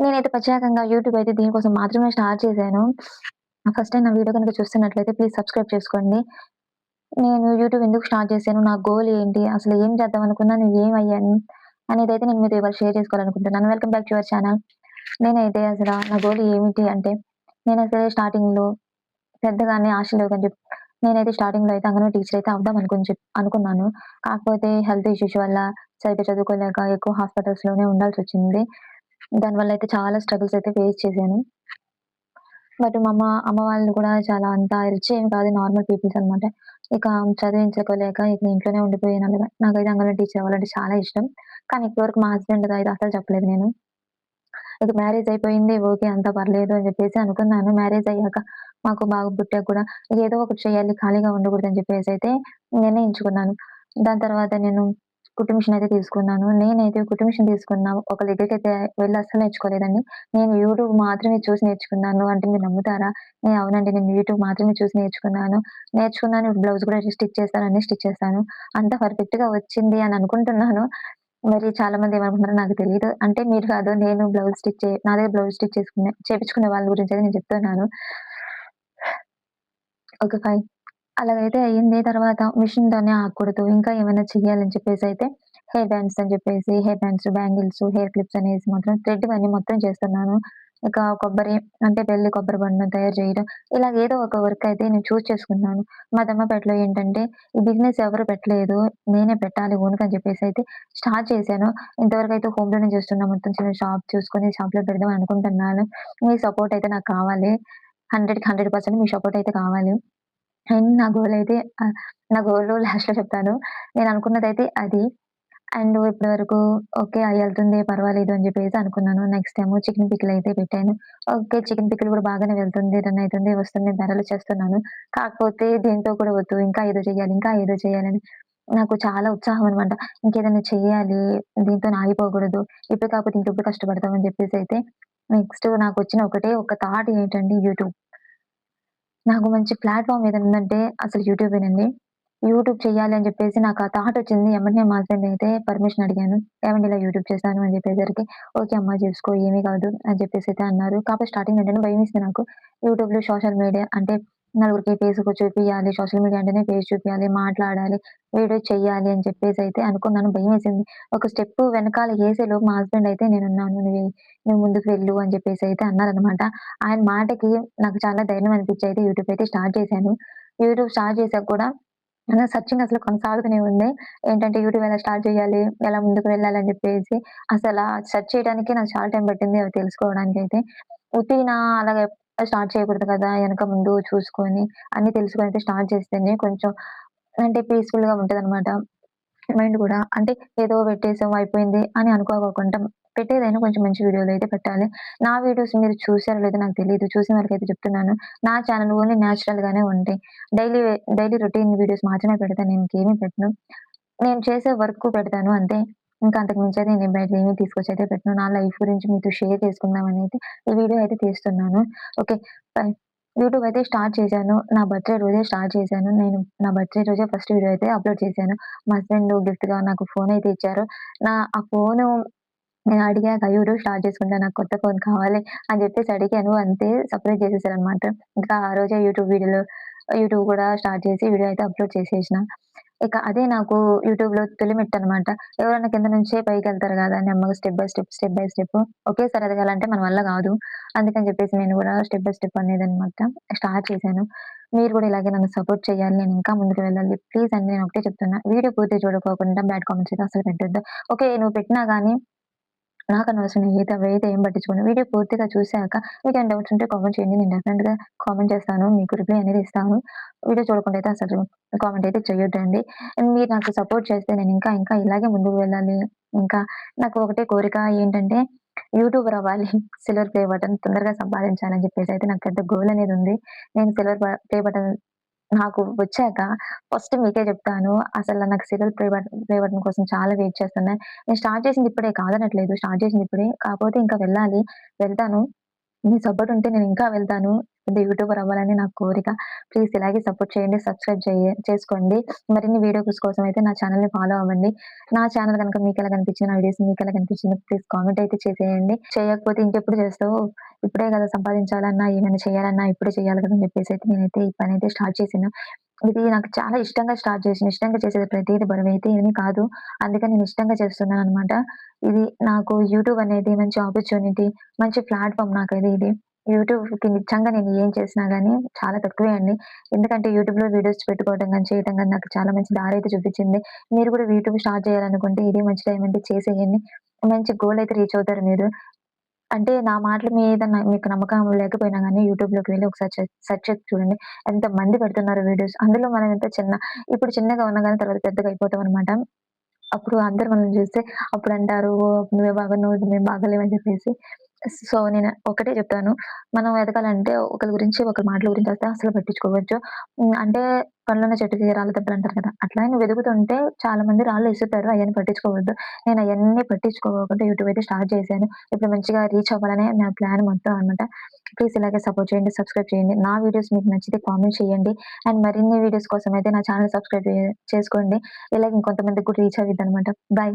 నేనైతే ప్రత్యేకంగా యూట్యూబ్ అయితే దీనికోసం మాత్రమే స్టార్ట్ చేశాను. ఫస్ట్ టైమ్ నా వీడియో గనుక చూస్తున్నట్లయితే ప్లీజ్ సబ్స్క్రైబ్ చేసుకోండి. నేను యూట్యూబ్ ఎందుకు స్టార్ట్ చేశాను? నా గోల్ ఏంటి? అసలు ఏం చేద్దాం అనుకున్నాను? ఏమయ్యాను? అనేదైతే నేను మీతో ఇవాళ షేర్ చేసుకోవాలనుకుంటున్నాను. Welcome back to your channel. నేనైతే నా గోల్ ఏమిటి అంటే, నేనైతే స్టార్టింగ్‌లో పెద్దగానే ఆశలు లేవు. నేనైతే స్టార్టింగ్‌లో అయితే అంగన్వాడీ టీచర్ అయితే అవుదాం అనుకున్నాను. కాకపోతే హెల్త్ ఇష్యూస్ వల్ల సరిగ్గా చదువుకోలేక ఎక్కువ హాస్పిటల్స్‌లోనే ఉండాల్సొచ్చింది. దానివల్ల అయితే చాలా స్ట్రగుల్స్ అయితే ఫేస్ చేశాను. బట్ మా అమ్మ వాళ్ళు కూడా చాలా అంత రిచ్ ఏమి కాదు. నార్మల్ పీపుల్స్ అనమాట. ఇక చదివించుకోలేక ఇక ఇంట్లోనే ఉండిపోయాను. అలాగా నాకైతే అంగన్వాడీ టీచర్ అవ్వాలంటే చాలా ఇష్టం. కానీ ఇప్పటి వరకు మా హస్బెండ్‌కి అయితే అసలు చెప్పలేదు నేను. ఇక మ్యారేజ్ అయిపోయింది. ఓకే. అంతా పర్లేదు అని చెప్పేసి అనుకున్నాను. మ్యారేజ్ అయ్యాక మాకు బాబు పుట్టాక కూడా ఏదో ఒకటి చేయాలి. ఖాళీగా ఉండకూడదని చెప్పేసి అయితే నిర్ణయించుకున్నాను. దాని తర్వాత నేను కుట్టు మిషన్ అయితే తీసుకున్నాను. నేనైతే కుట్టు మిషన్ తీసుకున్న ఒక దగ్గరికైతే వెళ్లి అస్సలు నేర్చుకోలేదండి. నేను యూట్యూబ్ మాత్రమే చూసి నేర్చుకున్నాను. అంటే మీరు నమ్ముతారా? అవునండి. నేను యూట్యూబ్ మాత్రమే చూసి నేర్చుకున్నాను. నేర్చుకున్నాను. బ్లౌజ్ కూడా స్టిచ్ చేస్తాను. అన్నీ స్టిచ్ చేస్తాను. అంతా పర్ఫెక్ట్‌గా వచ్చింది అని అనుకుంటున్నాను. మరి చాలా మంది ఏమనుకుంటున్నారో నాకు తెలీదు. అంటే మీరు కాదు నేను నా దగ్గర బ్లౌజ్ స్టిచ్ చేపించుకునే వాళ్ళ గురించయితే నేను చెప్తున్నాను. ఓకే. ఫైన్. అలాగైతే అయింది. తర్వాత మిషన్‌తోనే ఆగకూడదు. ఇంకా ఏమైనా చెయ్యాలని చెప్పేసయితే హెయిర్ బ్యాండ్స్ అని చెప్పేసి hair bands, bangles, hair clips అనేసి మాత్రం థ్రెడ్ ఇవన్నీ మొత్తం చేస్తున్నాను. ఇక అంటే వెల్లి కొబ్బరి బొండం తయారు చేయడం. ఇలాగ ఏదో ఒక వర్క్ అయితే నేను చేసుకున్నాను. మా దమ్మపేటలో ఏంటంటే ఈ బిజినెస్ ఎవరు పెట్టలేదు. నేనే పెట్టాలి ఓన్‌గా అని చెప్పేసయితే స్టార్ట్ చేశాను. ఇంతవరకైతే హోమ్‌లోనే చేస్తున్నా. మొత్తం చిన్న షాప్ చూసుకొని షాప్‌లో పెడదాం అనుకుంటున్నాను. మీ సపోర్ట్ అయితే నాకు కావాలి. 100కి 100% మీ సపోర్ట్ అయితే కావాలి. అండ్ నా గోలయితే నా గోలు లాస్ట్‌లో చెప్తాను. నేననుకున్నదైతే అది. అండ్ ఇప్పటి వరకు ఓకే. ఎళ్తుంది పర్వాలేదు అని జెప్పేసి అనుకున్నాను. నెక్స్ట్ ఏమో చికెన్ పికిల్ అయితే పెట్టాను. ఓకే. చికెన్ పికిల్ గూడా బాగానే వెళ్తుంది. రన్ అయితుంది, వస్తుంది, ధరలు చేస్తున్నాను. కాకపోతే దీంతో కూడా వద్దు. ఇంకా ఏదో చేయాలి, ఇంకా ఏదో చేయాలని నాకు చాలా ఉత్సాహం అనమాట. ఇంకేదైనా చేయాలి, దీంతోని ఆగిపోకూడదు. ఇప్పుడు కాకపోతే ఇంకెప్పుడు కష్టపడతాం అని జెప్పేసయితే నెక్స్ట్ నాకొచ్చిన ఒకటే ఒక థాట్ ఏంటంటే యూట్యూబ్. నాకు మంచి ప్లాట్‌ఫార్మ్ ఏదైనా ఉందంటే అసలు యూట్యూబేనండి. యూట్యూబ్ చేయాలి అని చెప్పేసి నాకు ఆ థాట్ వచ్చింది. ఎమ్మటనే మా హస్బెండ్‌ని అయితే పర్మిషన్ అడిగాను. ఏవండీ ఇలా యూట్యూబ్ చేశాను అని చెప్పేసరికి, "ఓకే అమ్మా చేసుకో ఏమీ కాదు" అని చెప్పేసి అయితే అన్నారు. కాకపోతే స్టార్టింగ్ ఏంటంటే భయమేసింది నాకు. యూట్యూబ్‌లో సోషల్ మీడియా అంటే నలుగురికి ఫేస్‌బుక్ చూపియాలి. సోషల్ మీడియా అంటేనే ఫేస్ చూపియాలి, మాట్లాడాలి, వీడియో చేయాలి అని చెప్పేసి అయితే అనుకున్నాను. భయమేసింది. ఒక స్టెప్ వెనకాల ఏసేలోపు మా హస్బెండ్ అయితే నేనున్నాను. నువ్వు ముందుకు వెళ్ళు అని చెప్పేసి అయితే అన్నారనమాట. ఆయన మాటకి నాకు చాలా ధైర్యం అనిపిచ్చి అయితే యూట్యూబ్ అయితే స్టార్ట్ చేశాను. యూట్యూబ్ స్టార్ట్ చేశాక కూడా నా సెర్చింగ్ అసలు కొనసాగుతూనే ఉంది. ఏంటంటే యూట్యూబ్ ఎలా స్టార్ట్ చేయాలి? ఎలా ముందుకు వెళ్ళాలని చెప్పేసి అసలా సెర్చ్ చేయడానికి నాకు చాలా టైం పట్టింది అవి తెలుసుకోవడానికైతే. ఉట్టిగిన అలాగే స్టార్ట్ చేయకూడదు కదా! ఎనక ముందు చూసుకొని అన్నీ తెలుసుకొని అయితే స్టార్ట్ చేస్తేనే కొంచెం అంటే పీస్‌ఫుల్‌గా ఉంటదనమాట. మైండ్ గూడా. అంటే ఏదో పెట్టేసాం అయిపోయింది అని అనుకోకోకుండా పెట్టేదైనా కొంచెం మంచి వీడియోలయితే పెట్టాలి. నా వీడియోస్ మీరు చూసారో లేదో నాకు తెలీదు. చూసిన వారికైతే చెప్తున్నాను. నా ఛానల్ ఓన్లీ నేచురల్‌గానే ఉంటాయి. డైలీ డైలీ రొటీన్ వీడియోస్ మాత్రమే పెడతాను. నేను ఇంకేమి పెట్టను. నేను చేసే వర్క్ పెడతాను అంతే. ఇంకా అంతకు మించయితే నేను బయటేమి తీసుకొచ్చయితే పెట్టను. నా లైఫ్ గురించి మీతో షేర్ చేసుకుందామనైతే ఈ వీడియో అయితే తీస్తున్నాను. ఓకే. ఫైన్. యూట్యూబ్ అయితే స్టార్ట్ చేశాను. నా బర్త్‌డే రోజే స్టార్ట్ చేశాను. నేను నా బర్త్‌డే రోజే ఫస్ట్ వీడియో అయితే అప్‌లోడ్ చేశాను. మా హస్బెండ్ గిఫ్ట్‌గా నాకు ఫోనయితే ఇచ్చారు. ఆ ఫోను నేను అడిగాక యూట్యూబ్ స్టార్ట్ చేసుకుంటా. నాకు కొత్త ఫోన్ కావాలి అని జెప్పేసి అడిగాను. అంతే సర్ప్రైజ్ చేసేసారనమాట. ఇంకా ఆ రోజే యూట్యూబ్ కూడా స్టార్ట్ చేసి వీడియో అయితే అప్‌లోడ్ చేసేసిన. ఇక అదే నాకు యూట్యూబ్‌లో తొలిమెట్టనమాట. ఎవరైనా కింద నుంచే పైకెళ్తారు గదా! నెమ్మగా స్టెప్ బై స్టెప్ ఒకేసారి ఎదగాలంటే మన వల్ల గాదు. అందుకని జెప్పేసి నేను గూడా స్టెప్ బై స్టెప్ అనేదనమాట స్టార్ట్ చేశాను. మీరు గూడా ఇలాగే నన్ను సపోర్ట్ చేయాలి. నేను ఇంకా ముందుకు వెళ్ళాలి. ప్లీజ్ అండి నేను ఒకటే చెప్తున్నా. వీడియో పూర్తిగా చూడకోకుండా బ్యాడ్ కామెంట్స్ అయితే అస్సలు పెట్టొద్దు. ఓకే. నువ్వు పెట్టినా గానీ నాకనవసరం అవైతే ఏం పట్టించుకోను. వీడియో పూర్తిగా చూసాక మీకేమైనా డౌట్స్ ఉంటే కామెంట్ చేయండి. నేను డెఫినెట్‌గా కామెంట్ చేస్తాను. మీకు రిప్లై అనేది ఇస్తాను. వీడియో చూడకుండా అయితే అసలు కామెంట్ అయితే చేయొద్దండి. అండ్ మీరు నాకు సపోర్ట్ చేస్తే నేను ఇంకా ఇలాగే ముందుకు వెళ్ళాలి. ఇంకా నాకు ఒకటే కోరిక ఏంటంటే యూట్యూబర్ అవ్వాలి. సిల్వర్ ప్లే బటన్ తొందరగా సంపాదించాలని చెప్పేసి అయితే నాకు పెద్ద గోల్ అనేది ఉంది. నేను ప్లే బటన్ నాకు వచ్చాక ఫస్ట్ మీకే చెప్తాను. అసల నాకు సీరియల్ ప్లే బటన్ కోసం చాలా వెయిట్ చేస్తున్నా. నేను స్టార్ట్ చేసింది ఇప్పుడే కాదనట్లేదు. స్టార్ట్ చేసింది ఇప్పుడే. కాకపోతే ఇంకా వెళ్ళాలి. వెళ్తాను. మీ సపోర్ట్ ఉంటే నేను ఇంకా వెళ్తాను. పెద్ద యూట్యూబర్ అవ్వాలని నా కోరిక. ప్లీజ్ ఇలాగే సపోర్ట్ చేయండి. సబ్స్క్రైబ్ చేసుకోండి. మరిన్ని వీడియోస్ కోసం అయితే నా ఛానెల్‌ని ఫాలో అవ్వండి. నా ఛానెల్ గనుక మీకెలా కనిపించింది, నా వీడియోస్ మీకెలా కనిపించిందో ప్లీజ్ కామెంట్ అయితే చేసేయండి. చేయకపోతే ఇంకెప్పుడు చేస్తావు? ఇప్పుడే కదా సంపాదించాలన్నా, ఏమైనా చేయాలన్నా ఇప్పుడే చేయాలి కదా! అని చెప్పేసి అయితే నేనైతే ఈ పనైతే స్టార్ట్ చేశాను. ఇది నాకు చాలా ఇష్టంగా స్టార్ట్ చేశాను. ఇష్టంగా చేసేది ప్రతీది బరువైతే ఏమి కాదు. అందుకని నేను ఇష్టంగా చేస్తున్నాననమాట. ఇది నాకు యూట్యూబ్ అనేది మంచి ఆపర్చునిటీ, మంచి ప్లాట్‌ఫార్మ్ నాకది ఇది. యూట్యూబ్‌కి నిజంగా నేను ఏం చేసినా గాని చాలా తక్కువే అండి. ఎందుకంటే యూట్యూబ్‌లో వీడియోస్ పెట్టుకోవడం గాని, చేయటం గాని నాకు చాలా మంచి దారైతే చూపించింది. మీరు కూడా యూట్యూబ్ స్టార్ట్ చేయాలనుకుంటే ఇదే మంచి టైం అండి చేసేయండి. మంచి గోల్ అయితే రీచ్ అవుతారు మీరు. అంటే నా మాటల మీద మీకు నమ్మకం లేకపోయినా గాని యూట్యూబ్‌లోకి వెళ్లి ఒకసారి సెర్చ్ చేసి చూడండి. ఎంతమంది పెడుతున్నారు వీడియోస్. అందులో మనం ఎంత ఇప్పుడు చిన్నగా ఉన్నా గాని తర్వాత పెద్దగా అయిపోతామనమాట. అప్పుడు అందరూ మనల్ని చూస్తే అప్పుడంటారు, "నువ్వే బాగున్నావు, మేము బాగాలేవు" అని చెప్పేసి. సో, నేను ఒకటే చెప్తాను. మనం ఎదగాలంటే ఒకళ్ళ గురించి, ఒకళ్ళ మాటల గురించి అయితే అస్సలు పట్టించుకోవద్దు. అంటే "పనులున్న చెట్టుకి రాళ్ళు దెబ్బలంటారు" కదా! అట్లా నువ్వు ఎదుగుతుంటే చాలా మంది రాళ్ళు ఇసురుతారు. అయన్నీ పట్టించుకోవద్దు. నేను అయన్నీ పట్టించుకోకుండా యూట్యూబ్ అయితే స్టార్ట్ చేశాను. ఇప్పుడు మంచిగా రీచ్ అవ్వాలనే నా ప్లాన్ మొత్తం అన్నమాట. ప్లీజ్ ఇలాగే సపోర్ట్ చేయండి, సబ్స్క్రైబ్ చేయండి. నా వీడియోస్ మీకు నచ్చితే కామెంట్ చేయండి. అండ్ మరిన్ని వీడియోస్ కోసం అయితే నా ఛానెల్ సబ్స్క్రైబ్ చేసుకోండి. ఇలాగ ఇంకొంతమందికి కూడా రీచ్ అవ్విద్దనమాట. బాయ్.